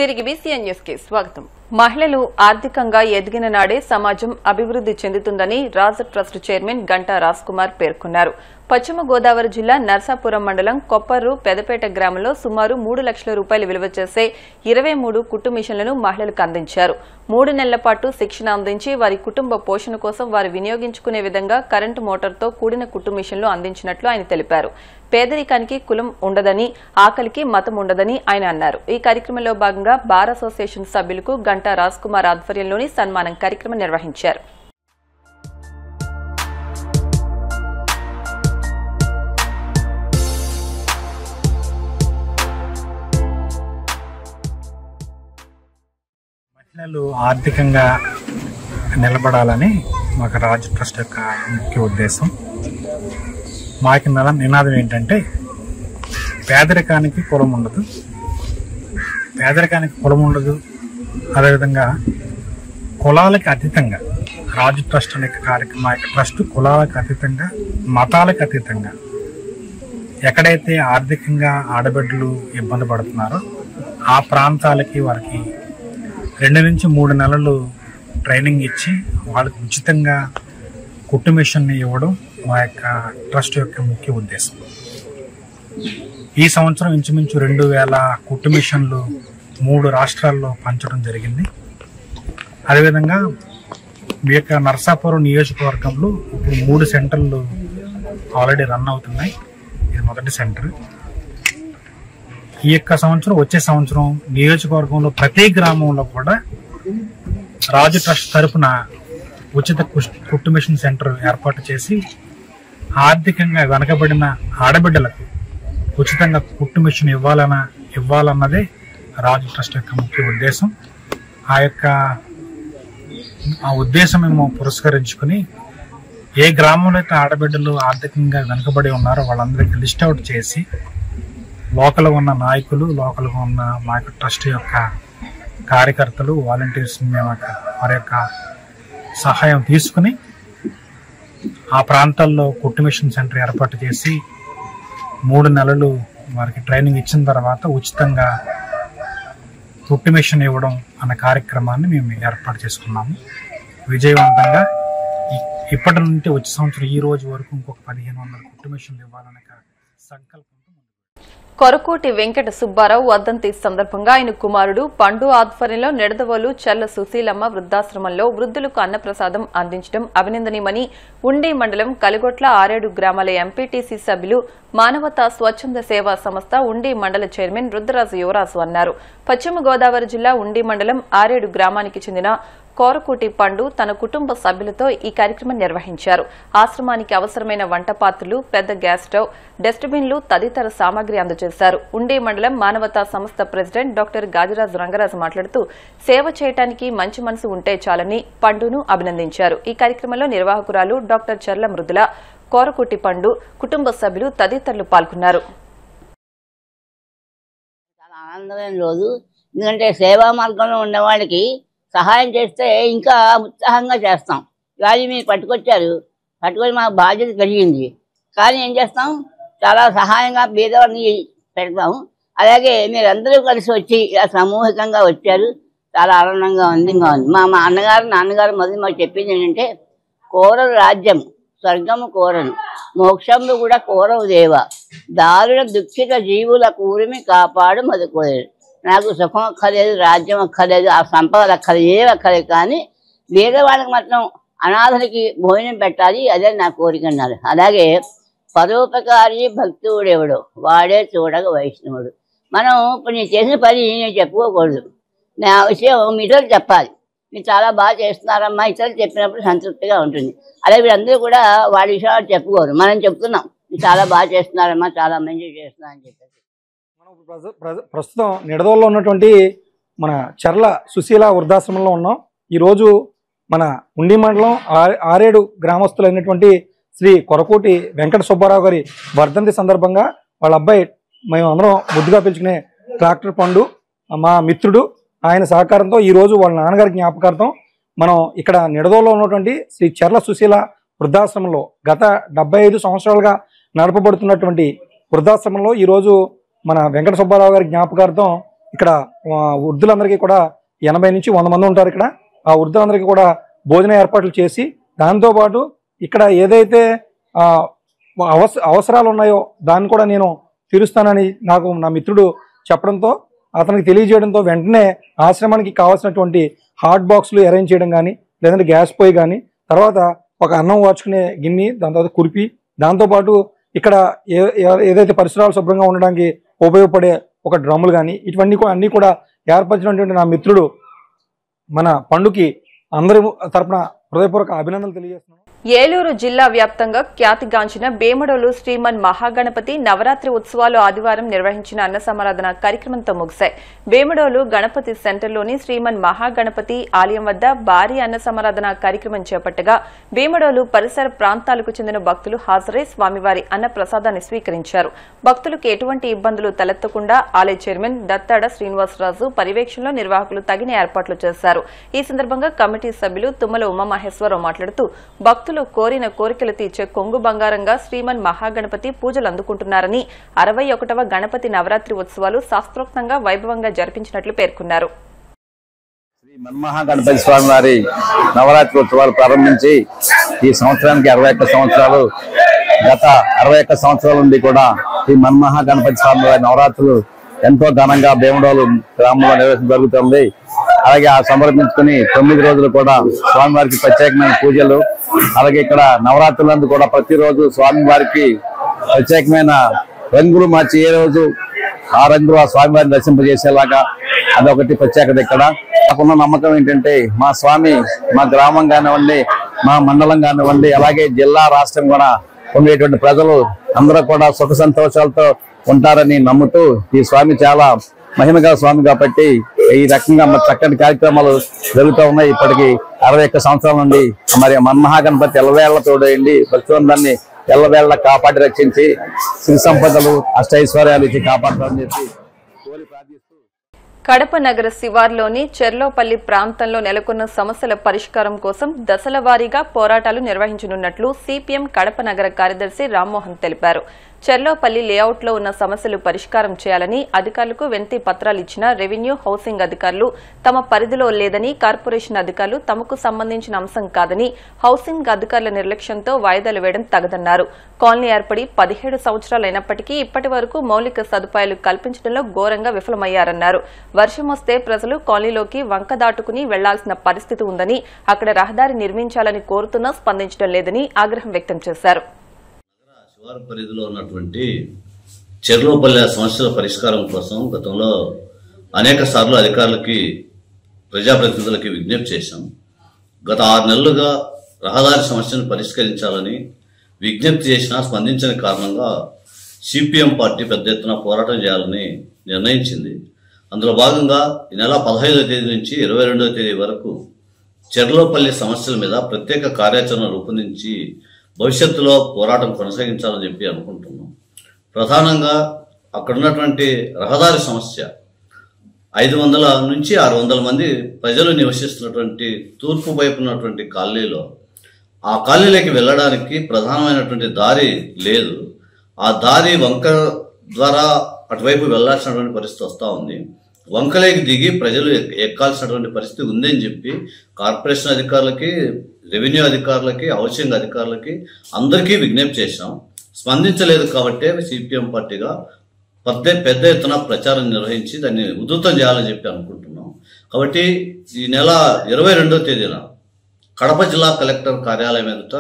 తిరిగి BCN news కి స్వాగతం. మహిళలు ఆర్థికంగా ఎదిగిన నాడే సమాజం అభివృద్ధి చెందుతుందని రాజ ట్రస్ట్ చైర్మన్ గంటా రాజ్కుమార్ పేర్కొన్నారు. పశ్చిమ గోదావరి జిల్లా నర్సాపురం మండలం కొప్పర్రు పెదపేట గ్రామంలో సుమారు 3 లక్షల రూపాయలు విలువ చేసే 23 కుట్టు మిషన్లను మహిళలకు అందించారు. 3 నెలల పాటు శిక్షణ అందించి వారి కుటుంబ పోషణ కోసం వారు వినియోగించుకునే విధంగా కరెంటు మోటార్తో కూడిన కుట్టు మిషన్లు అందించినట్లు ఆయన తెలిపారు. పేదరికానికి కులం ఉండదని, ఆకలికి మతం ఉండదని ఆయన అన్నారు. ఈ కార్యక్రమంలో భాగంగా బార్ అసోసియేషన్ సభ్యులకు గంటా రాజ్కుమార్ ఆధ్వర్యంలోని సన్మానం కార్యక్రమం నిర్వహించారు. మహిళలు ఆర్థికంగా నిలబడాలని మాకు రాజ్ ట్రస్ట్ యొక్క ముఖ్య ఉద్దేశం. మాకు నినాదం ఏంటంటే పేదరికానికి కులం ఉండదు, అదేవిధంగా కులాలకి అతీతంగా రాజ్ ట్రస్ట్ అనే కార్యక్రమం, మా యొక్క ట్రస్ట్ కులాలకు అతీతంగా, మతాలకు అతీతంగా ఎక్కడైతే ఆర్థికంగా ఆడబిడ్డలు ఇబ్బంది పడుతున్నారో ఆ ప్రాంతాలకి వారికి 2 నుంచి 3 నెలలు ట్రైనింగ్ ఇచ్చి వాళ్ళకి ఉచితంగా కుట్టు మిషన్ని ఇవ్వడం మా యొక్క ట్రస్ట్ యొక్క ముఖ్య ఉద్దేశం. ఈ సంవత్సరం ఇంచుమించు 2000 కుట్టు మిషన్లు 3 రాష్ట్రాల్లో పంచడం జరిగింది. అదేవిధంగా మీ యొక్క నర్సాపురం నియోజకవర్గంలో ఇప్పుడు 3 సెంటర్లు ఆల్రెడీ రన్ అవుతున్నాయి. ఇది మొదటి సెంటర్. ఈ యొక్క సంవత్సరం, వచ్చే సంవత్సరం నియోజకవర్గంలో ప్రతి గ్రామంలో కూడా రాజు ట్రస్ట్ తరఫున ఉచిత కుట్టు మిషన్ సెంటర్ ఏర్పాటు చేసి ఆర్థికంగా వెనకబడిన ఆడబిడ్డలకు ఉచితంగా కుట్టు మిషన్ ఇవ్వాలన్నదే రాజు ట్రస్ట్ యొక్క ముఖ్య ఉద్దేశం. ఆ ఉద్దేశం మేము పురస్కరించుకుని ఏ గ్రామంలో అయితే ఆడబిడ్డలు ఆర్థికంగా వెనుకబడి ఉన్నారో వాళ్ళందరికీ లిస్ట్ అవుట్ చేసి లోకల్ ఉన్న నాయకులు, లోకల్ ఉన్న మా యొక్క ట్రస్ట్ యొక్క కార్యకర్తలు, వాలంటీర్స్ వారి యొక్క సహాయం తీసుకుని ఆ ప్రాంతాల్లో కుట్టు మిషన్ సెంటర్ ఏర్పాటు చేసి 3 నెలలు వారికి ట్రైనింగ్ ఇచ్చిన తర్వాత ఉచితంగా కుట్టు మిషన్ ఇవ్వడం అన్న కార్యక్రమాన్ని మేము ఏర్పాటు చేసుకున్నాము. విజయవంతంగా ఇప్పటి నుండి వచ్చే సంవత్సరం ఈ రోజు వరకు ఇంకొక 1500 కుట్టు మిషన్లు ఇవ్వాలనే సంకల్పం. కొరకోటి వెంకట సుబ్బారావు వర్ధంతి సందర్భంగా ఆయన కుమారుడు పండు ఆధ్వర్యంలో నిడదవోలు చల్ల సుశీలమ్మ వృద్ధాశ్రమంలో వృద్ధులకు అన్నప్రసాదం అందించడం అభినందనీయమని ఉండి మండలం కలిగొట్ల 6 గ్రామాల ఎంపీటీసీ సభ్యులు మానవతా స్వచ్ఛంద సేవా సంస్థ ఉండి మండల చైర్మన్ రుద్రరాజు యువరాజు అన్నారు. పశ్చిమ గోదావరి జిల్లా ఉండి మండలం 6 గ్రామానికి చెందిన కోరకోటి పండు తన కుటుంబ సభ్యులతో ఈ కార్యక్రమం నిర్వహించారు. ఆశ్రమానికి అవసరమైన వంట పాత్రలు, పెద్ద గ్యాస్ స్టవ్, డస్ట్బిన్లు తదితర సామాగ్రి అందజేశారు. ఉండి మండలం మానవతా సంస్థ ప్రెసిడెంట్ డాక్టర్ గాజరాజు రంగరాజు మాట్లాడుతూ సేవ చేయడానికి మంచి మనసు ఉంటే చాలని పండును అభినందించారు. ఈ కార్యక్రమంలో నిర్వాహకురాలు డాక్టర్ చర్ల మృదుల, కోరకోటి పండు కుటుంబ సభ్యులు తదితరులు పాల్గొన్నారు. చాలా ఆనందమైన రోజు. ఎందుకంటే సేవా మార్గంలో ఉన్నవాళ్ళకి సహాయం చేస్తే ఇంకా ఉత్సాహంగా చేస్తాం. ఇవాళ మీరు పట్టుకొని మాకు బాధ్యత కలిగింది. కానీ ఏం చేస్తాం, చాలా సహాయంగా పేదవాడిని పెడతాం. అలాగే మీరందరూ కలిసి వచ్చి ఇలా సమూహికంగా వచ్చారు. చాలా ఆనందంగా ఉంది. మా నాన్నగారు మొదలు మాకు చెప్పింది ఏంటంటే, కోరలు రాజ్యం స్వర్గము కోరను, మోక్షంలో కూడా కోరవు దేవ, దారుణ దుఃఖిత జీవుల కూరిమి కాపాడు మదుకోలేదు. నాకు సుఖం అక్కర్లేదు, రాజ్యం అక్కర్లేదు, ఆ సంపద అక్కర్లేదు, ఏవి అక్కర్లేదు, కానీ పేదవాళ్ళకి మాత్రం అనాథలకి భోజనం పెట్టాలి, అదే నా కోరిక అన్నారు. అలాగే పరోపకారి భక్తుడెవడు వాడే చూడగ వైష్ణవుడు. మనం ఇప్పుడు నేను చేసిన పని నేను చెప్పుకోకూడదు, నా విషయం మీ ఇతరులు చెప్పాలి. మీరు చాలా బాగా చేస్తున్నారమ్మా, ఇతరులు చెప్పినప్పుడు సంతృప్తిగా ఉంటుంది. అలాగే వీళ్ళందరూ కూడా వాళ్ళ విషయాలు చెప్పుకోరు, మనం చెప్తున్నాం మీరు చాలా బాగా చేస్తున్నారమ్మా, చాలా మంచిగా చేస్తున్నారని చెప్పేసి. ప్రస్తుతం నిడదవోల్లో ఉన్నటువంటి మన చర్ల సుశీల వృద్ధాశ్రమంలో ఉన్నాం. ఈరోజు మన ఉండి మండలం 6 గ్రామస్తులైనటువంటి శ్రీ కొరకోటి వెంకట సుబ్బారావు గారి వర్ధంతి సందర్భంగా వాళ్ళ అబ్బాయి, మేము అందరం ముద్దుగా పిలుచుకునే ట్రాక్టర్ పండు మా మిత్రుడు, ఆయన సహకారంతో ఈరోజు వాళ్ళ నాన్నగారి జ్ఞాపకార్థం మనం ఇక్కడ నిడదవోల్లో ఉన్నటువంటి శ్రీ చర్ల సుశీల వృద్ధాశ్రమంలో గత 75 సంవత్సరాలుగా నడపబడుతున్నటువంటి వృద్ధాశ్రమంలో ఈరోజు మన వెంకట సుబ్బారావు గారి జ్ఞాపకార్థం ఇక్కడ వృద్ధులందరికీ కూడా 80 నుంచి 100 మంది ఉంటారు ఇక్కడ. ఆ వృద్ధులందరికీ కూడా భోజన ఏర్పాట్లు చేసి, దాంతోపాటు ఇక్కడ ఏదైతే అవసరాలు ఉన్నాయో దాన్ని కూడా నేను తీరుస్తానని నాకు నా మిత్రుడు చెప్పడంతో, అతనికి తెలియజేయడంతో వెంటనే ఆశ్రమానికి కావాల్సినటువంటి హాట్ బాక్సులు అరేంజ్ చేయడం కానీ, లేదంటే గ్యాస్ పొయ్యి కానీ, తర్వాత ఒక అన్నం వార్చుకునే గిన్నె, దాని తర్వాత కురిపి, దాంతోపాటు ఇక్కడ ఏదైతే పరిసరాలు శుభ్రంగా ఉండడానికి ఉపయోగపడే ఒక డ్రమ్ములు కానీ, ఇవన్నీ అన్నీ కూడా ఏర్పరిచినటువంటి నా మిత్రుడు మన పండుకి అందరి తరపున హృదయపూర్వక అభినందనలు తెలియజేస్తున్నాను. ఏలూరు జిల్లా వ్యాప్తంగా ఖ్యాతిగాంచిన భీమడోలు శ్రీమన్ మహాగణపతి నవరాత్రి ఉత్సవాలు ఆదివారం నిర్వహించిన అన్న సమారాధన కార్యక్రమంతో ముగిశాయి. భీమడోలు గణపతి సెంటర్లోని శ్రీమన్ మహాగణపతి ఆలయం వద్ద భారీ అన్న సమారాధన కార్యక్రమం చేపట్టగా భీమడోలు పరిసర ప్రాంతాలకు చెందిన భక్తులు హాజరై స్వామివారి అన్న ప్రసాదాన్ని స్వీకరించారు. భక్తులకు ఎటువంటి ఇబ్బందులు తలెత్తకుండా ఆలయ చైర్మన్ దత్తాడ శ్రీనివాసరాజు పర్యవేక్షణలో నిర్వాహకులు తగిన ఏర్పాట్లు చేశారు. ఈ సందర్భంగా కమిటీ సభ్యులు తుమ్మల ఉమామహేశ్వరరావు మాట్లాడుతూ భక్తులు కోరిన కోరికలు తీర్చే కొంగు బంగారంగా శ్రీమన్ మహాగణపతి పూజలు అందుకుంటున్నారని 61వ గణపతి నవరాత్రి ఉత్సవాలు శాస్త్రోక్తంగా వైభవంగా జరిపించినట్లు పేర్కొన్నారు. శ్రీ మన్మహాగణపతి స్వామి వారి నవరాత్రి ఉత్సవాలు ప్రారంభించి ఈ సంవత్సరానికి 61 సంవత్సరాలు. గత 61 సంవత్సరాల నుండి కూడా ఈ మన్మహాగణపతి స్వామి వారి నవరాత్రులు ఎంతో ఘనంగా భీమడోలు గ్రామంలో నిర్వహించడం జరుగుతుంది. అలాగే ఆ సమర్పించుకుని 9 రోజులు కూడా స్వామివారికి ప్రత్యేకమైన పూజలు, అలాగే ఇక్కడ నవరాత్రులందు కూడా ప్రతిరోజు స్వామివారికి ప్రత్యేకమైన రంగులు మార్చి ఏ రోజు ఆ రంగులు ఆ స్వామివారిని దర్శింపజేసేలాగా అదొకటి ప్రత్యేకత. ఇక్కడ నాకున్న నమ్మకం ఏంటంటే మా స్వామి మా గ్రామం కానివ్వండి, మా మండలం కానివ్వండి, అలాగే జిల్లా రాష్ట్రం కూడా ఉండేటువంటి ప్రజలు అందరూ కూడా సుఖ సంతోషాలతో ఉంటారని నమ్ముతూ ఈ స్వామి చాలా మహిమగల స్వామి కాబట్టి ఈ రకంగా చక్కటి కార్యక్రమాలు జరుగుతూ ఉన్నాయి. ఇప్పటికీ 61 సంవత్సరాల నుండి మరి మన్మహాగణపతి ఎల్లవేళ్ల తోడేయండి భక్తులందరినీ ఎల్లవేళ్ల కాపాడి రక్షించి శ్రీ సంపదలు అష్టైశ్వర్యాలు ఇచ్చి కాపాడాలని చెప్పి కోరి ప్రార్థిస్తూ కడప నగర శివార్లోని చెర్లోపల్లి ప్రాంతంలో నెలకొన్న సమస్యల పరిష్కారం కోసం దశల వారీగా పోరాటాలు నిర్వహించనున్నట్లు సిపిఎం కడప నగర కార్యదర్శి రామ్మోహన్ తెలిపారు. చెర్లోపల్లి లేఅవుట్లో ఉన్న సమస్యలు పరిష్కారం చేయాలని అధికారులకు వినతి పత్రాలు ఇచ్చిన రెవెన్యూ హౌసింగ్ అధికారులు తమ పరిధిలో లేదని, కార్పొరేషన్ అధికారులు తమకు సంబంధించిన అంశం కాదని, హౌసింగ్ అధికారుల నిర్లక్ష్యంతో వాయిదాలు వేయడం తగదన్నారు. కాలనీ ఏర్పడి 17 సంవత్సరాలైనప్పటికీ ఇప్పటి వరకు మౌలిక సదుపాయాలు కల్పించడంలో ఘోరంగా విఫలమయ్యారన్నారు. వర్షం వస్తే ప్రజలు కాలనీలోకి వంక దాటుకుని వెళ్లాల్సిన పరిస్థితి ఉందని, అక్కడ రహదారి నిర్మించాలని కోరుతున్నా స్పందించడం లేదని ఆగ్రహం వ్యక్తం చేశారు. శివారు పరిధిలో ఉన్నటువంటి చెర్లోపల్లి సమస్యల పరిష్కారం కోసం గతంలో అనేక సార్లు అధికారులకి, ప్రజాప్రతినిధులకి విజ్ఞప్తి చేశాం. గత 6 నెలలుగా రహదారి సమస్యను పరిష్కరించాలని విజ్ఞప్తి చేసినా స్పందించని కారణంగా సిపిఎం పార్టీ పెద్ద ఎత్తున పోరాటం చేయాలని నిర్ణయించింది. అందులో భాగంగా ఈ నెల 15వ తేదీ నుంచి 22వ తేదీ వరకు చెర్లోపల్లి సమస్యల మీద ప్రత్యేక కార్యాచరణ రూపొందించి భవిష్యత్తులో పోరాటం కొనసాగించాలని చెప్పి అనుకుంటున్నాం. ప్రధానంగా అక్కడ ఉన్నటువంటి రహదారి సమస్య 500 నుంచి 600 మంది ప్రజలు నివసిస్తున్నటువంటి తూర్పు వైపు ఉన్నటువంటి కాలనీలో, ఆ కాలనీలోకి వెళ్ళడానికి ప్రధానమైనటువంటి దారి లేదు. ఆ దారి వంక ద్వారా అటువైపు వెళ్లాల్సినటువంటి పరిస్థితి వస్తూ ఉంది. వంకలేకి దిగి ప్రజలు ఎక్కాల్సినటువంటి పరిస్థితి ఉందని చెప్పి కార్పొరేషన్ అధికారులకి, రెవెన్యూ అధికారులకి, హౌసింగ్ అధికారులకి అందరికీ విజ్ఞప్తి చేశాం. స్పందించలేదు కాబట్టే సిపిఎం పార్టీగా పెద్ద ఎత్తున ప్రచారం నిర్వహించి దాన్ని ఉధృతం చేయాలని చెప్పి అనుకుంటున్నాం. కాబట్టి ఈ నెల 22వ తేదీన కడప జిల్లా కలెక్టర్ కార్యాలయం ఎదుట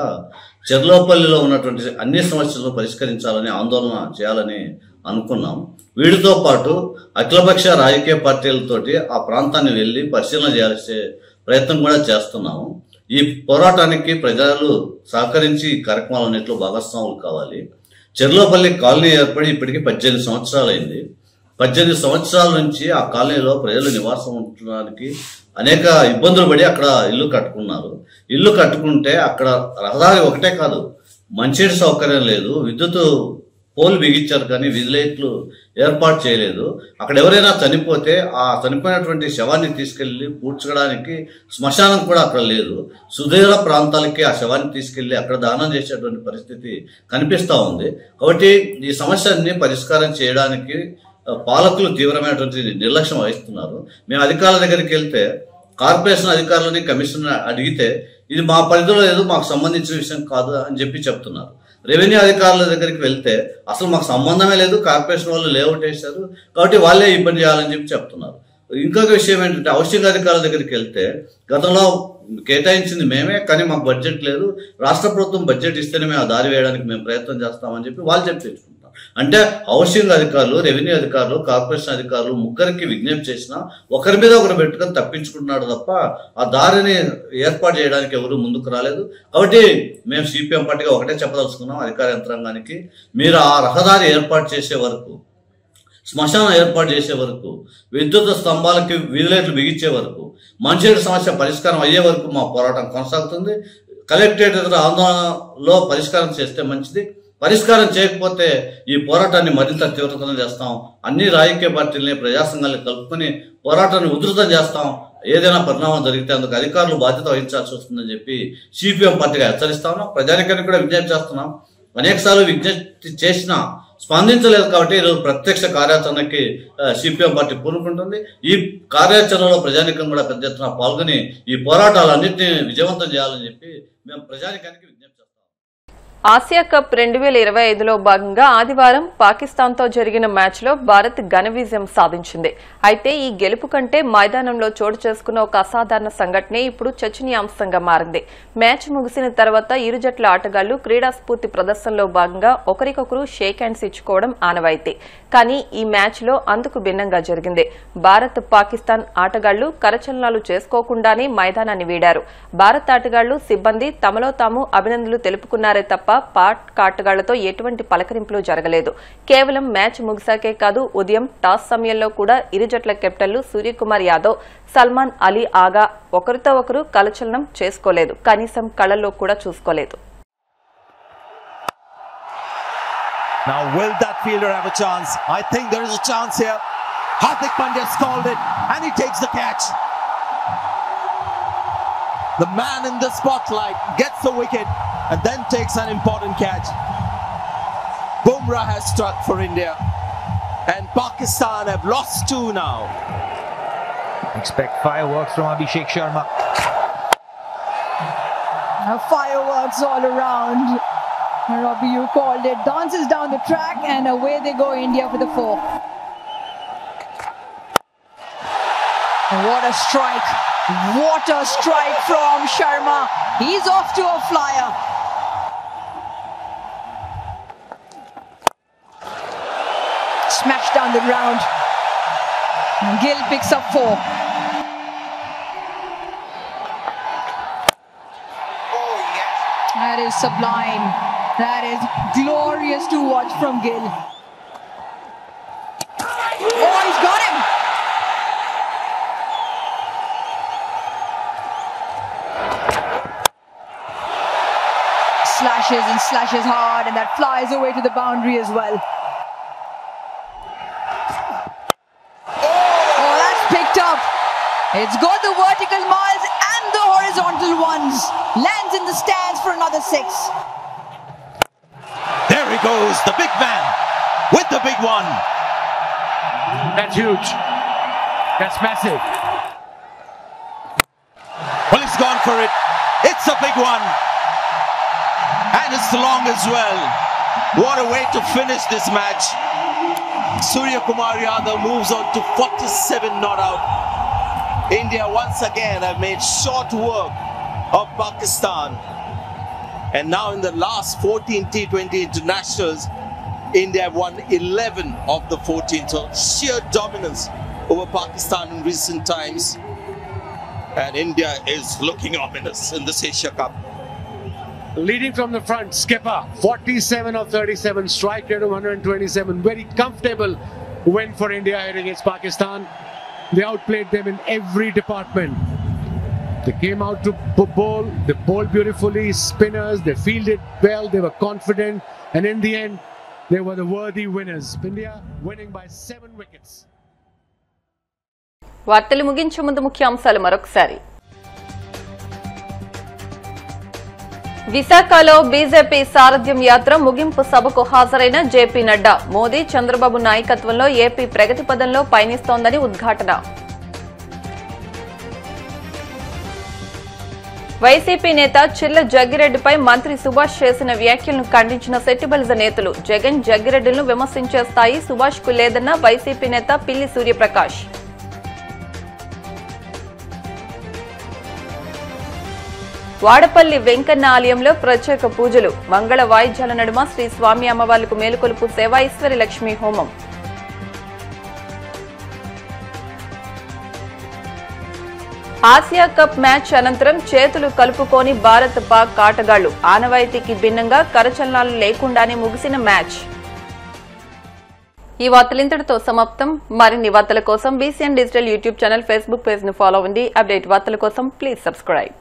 చెర్లోపల్లిలో ఉన్నటువంటి అన్ని సమస్యలను పరిష్కరించాలని ఆందోళన చేయాలని అనుకున్నాం. వీటితో పాటు అఖిలపక్ష రాజకీయ పార్టీలతోటి ఆ ప్రాంతాన్ని వెళ్లి పరిశీలన చేయాల్సే ప్రయత్నం కూడా చేస్తున్నాము. ఈ పోరాటానికి ప్రజలు సహకరించి ఈ కార్యక్రమాలన్నింటిలో భాగస్వాములు కావాలి. చెర్లోపల్లి కాలనీ ఏర్పడి ఇప్పటికీ 18 సంవత్సరాలైంది. 18 సంవత్సరాల నుంచి ఆ కాలనీలో ప్రజలు నివాసం ఉండడానికి అనేక ఇబ్బందులు పడి అక్కడ ఇల్లు కట్టుకున్నారు. ఇల్లు కట్టుకుంటే అక్కడ రహదారి ఒకటే కాదు, మంచినీటి సౌకర్యం లేదు, విద్యుత్ పోల్ బిగించారు కానీ వీధి లైట్లు ఏర్పాటు చేయలేదు. అక్కడ ఎవరైనా చనిపోతే ఆ చనిపోయినటువంటి శవాన్ని తీసుకెళ్లి పూడ్చడానికి శ్మశానం కూడా అక్కడ లేదు. సుదూర ప్రాంతాలకి ఆ శవాన్ని తీసుకెళ్లి అక్కడ దానం చేసేటువంటి పరిస్థితి కనిపిస్తూ ఉంది. కాబట్టి ఈ సమస్యని పరిష్కారం చేయడానికి పాలకులు తీవ్రమైనటువంటి నిర్లక్ష్యం వహిస్తున్నారు. మేము అధికారుల దగ్గరికి వెళ్తే కార్పొరేషన్ అధికారులని కమిషన్ అడిగితే ఇది మా పరిధిలో లేదు, మాకు సంబంధించిన విషయం కాదు అని చెప్తున్నారు. రెవెన్యూ అధికారుల దగ్గరికి వెళ్తే అసలు మాకు సంబంధమే లేదు, కార్పొరేషన్ వాళ్ళు లేఅవుట్ వేశారు కాబట్టి వాళ్ళే ఇబ్బంది చేయాలని చెప్తున్నారు. ఇంకొక విషయం ఏంటంటే హౌసింగ్ అధికారుల దగ్గరికి వెళ్తే గతంలో కేటాయించింది మేమే, కానీ మాకు బడ్జెట్ లేదు, రాష్ట్ర ప్రభుత్వం బడ్జెట్ ఇస్తేనే మేము ఆ దారి వేయడానికి మేము ప్రయత్నం చేస్తామని చెప్పి వాళ్ళు తెచ్చుకుంటాం. అంటే హౌసింగ్ అధికారులు, రెవెన్యూ అధికారులు, కార్పొరేషన్ అధికారులు ముగ్గురికి విజ్ఞప్తి చేసినా ఒకరి మీద ఒకరు పెట్టుకొని తప్పించుకుంటున్నాడు తప్ప ఆ దారిని ఏర్పాటు చేయడానికి ఎవరు ముందుకు రాలేదు. కాబట్టి మేము సిపిఎం పార్టీగా ఒకటే చెప్పదలుచుకున్నాం అధికార యంత్రాంగానికి, మీరు ఆ రహదారి ఏర్పాటు చేసే వరకు, శ్మశానం ఏర్పాటు చేసే వరకు, విద్యుత్ స్తంభాలకి వీధులైట్లు బిగించే వరకు, మంచినీటి సమస్య పరిష్కారం అయ్యే వరకు మా పోరాటం కొనసాగుతుంది. కలెక్టరేట్ ఎదురు ఆందోళనలో పరిష్కారం చేస్తే మంచిది, పరిష్కారం చేయకపోతే ఈ పోరాటాన్ని మరింత తీవ్రతరం చేస్తాం. అన్ని రాజకీయ పార్టీలని, ప్రజా సంఘాలని కలుపుకొని పోరాటాన్ని ఉధృతం చేస్తాం. ఏదైనా పరిణామం జరిగితే అందుకు అధికారులు బాధ్యత వహించాల్సి వస్తుందని చెప్పి సిపిఎం పార్టీగా హెచ్చరిస్తా ఉన్నాం. ప్రజానికానికి కూడా విజ్ఞప్తి చేస్తున్నాం. అనేకసార్లు విజ్ఞప్తి చేసినా స్పందించలేదు కాబట్టి ఈరోజు ప్రత్యక్ష కార్యాచరణకి సిపిఎం పార్టీ పూనుకుంటుంది. ఈ కార్యాచరణలో ప్రజానికం కూడా పెద్ద ఎత్తున పాల్గొని ఈ పోరాటాలన్నింటినీ విజయవంతం చేయాలని చెప్పి మేము ప్రజానికానికి విజ్ఞప్తి చేస్తాం. ఆసియా కప్ 2025లో భాగంగా ఆదివారం పాకిస్తాన్తో జరిగిన మ్యాచ్లో భారత్ ఘన విజయం సాధించింది. అయితే ఈ గెలుపు కంటే మైదానంలో చోటు చేసుకున్న ఒక అసాధారణ సంఘటనే ఇప్పుడు చర్చనీయాంశంగా మారింది. మ్యాచ్ ముగిసిన తర్వాత ఇరు జట్ల ఆటగాళ్లు క్రీడా స్ఫూర్తి ప్రదర్శనలో భాగంగా ఒకరికొకరు షేక్ హ్యాండ్స్ ఇచ్చుకోవడం ఆనవాయితీ. కానీ ఈ మ్యాచ్లో అందుకు భిన్నంగా జరిగింది. భారత్ పాకిస్తాన్ ఆటగాళ్లు కరచలనాలు చేసుకోకుండానే మైదానాన్ని వీడారు. భారత్ ఆటగాళ్లు, సిబ్బంది తమలో తాము అభినందనలు తెలుపుకున్నారే తప్ప ఆటగాళ్లతో ఎటువంటి పలకరింపులు జరగలేదు. కేవలం మ్యాచ్ ముగిసాకే కాదు, ఉదయం టాస్ సమయంలో కూడా ఇరు జట్ల కెప్టెన్లు సూర్యకుమార్ యాదవ్, సల్మాన్ అలీ ఆగా ఒకరితో ఒకరు కలచలనం చేసుకోలేదు, కనీసం కళ్లలో కూడా చూసుకోలేదు. Now will that fielder have a chance? I think there is a chance here. Hardik Pandya called it and he takes the catch. The man in the spotlight gets the wicket and then takes an important catch. Bumrah has struck for India and Pakistan have lost 2 now. Expect fireworks from Abhishek Sharma. Fireworks all around. Robbie, you called it. Dances down the track and away they go, India for the 4. What a strike. What a strike from Sharma. He's off to a flyer. Smashed down the ground. And Gill picks up 4. That is sublime. That is glorious to watch from Gill. Oh, he's got him! Slashes and slashes hard, and that flies away to the boundary as well. Oh, that's picked up. It's got the vertical miles and the horizontal ones. Lands in the stands for another 6. There he goes, the big man with the big one. That's huge. That's massive. Well, he's gone for it. It's a big one. And it's long as well. What a way to finish this match. Suryakumar Yadav moves on to 47 not out. India once again have made short work of Pakistan. And now in the last 14 T20 internationals, India have won 11 of the 14. So sheer dominance over Pakistan in recent times. And India is looking ominous in this Asia Cup. Leading from the front, skipper, 47 of 37, strike rate of 127. Very comfortable win for India here against Pakistan. They outplayed them in every department. They came out to bowl, they bowled beautifully, spinners, they fielded well, they were confident, and in the end, they were the worthy winners. India winning by 7 wickets. వార్తలు ముగించే ముందు ముఖ్యాంశాలు మరొకసారి. విశాఖలో BJP సారథ్యం యాత్ర ముగింపు సభకు హాజరైన జేపీ నడ్డా. మోదీ చంద్రబాబు నాయకత్వంలో ఏపీ ప్రగతి పదంలో పయనిస్తోందని ఉద్ఘాటన. వైసీపీ నేత చిల్ల జగ్గిరెడ్డిపై మంత్రి సుభాష్ చేసిన వ్యాఖ్యలను ఖండించిన సెట్టిబలిజ నేతలు. జగన్ జగ్గిరెడ్డిలను విమర్శించే స్థాయి సుభాష్ కు లేదన్న వైసీపీ నేత పిల్లి సూర్యప్రకాష్. వాడపల్లి వెంకన్న ఆలయంలో ప్రత్యేక పూజలు. మంగళ వాయిద్యాల నడుమ శ్రీ స్వామి అమ్మవార్లకు మేలుకొలుపు సేవ, ఈశ్వరి లక్ష్మీ హోమం. ఆసియా కప్ మ్యాచ్ అనంతరం చేతులు కలుపుకొని భారత్ పాక్ ఆటగాళ్లు. ఆనవాయితీకి భిన్నంగా కరచలనాలు లేకుండానే ముగిసిన మ్యాచ్. ఈ వార్తలు ఇంతటితో సమాప్తం. మరిన్ని వార్తల కోసం BCN digital YouTube channel, Facebook page ను ఫాలో అవ్వండి. అప్డేట్ వార్తల కోసం ప్లీజ్ సబ్స్క్రైబ్.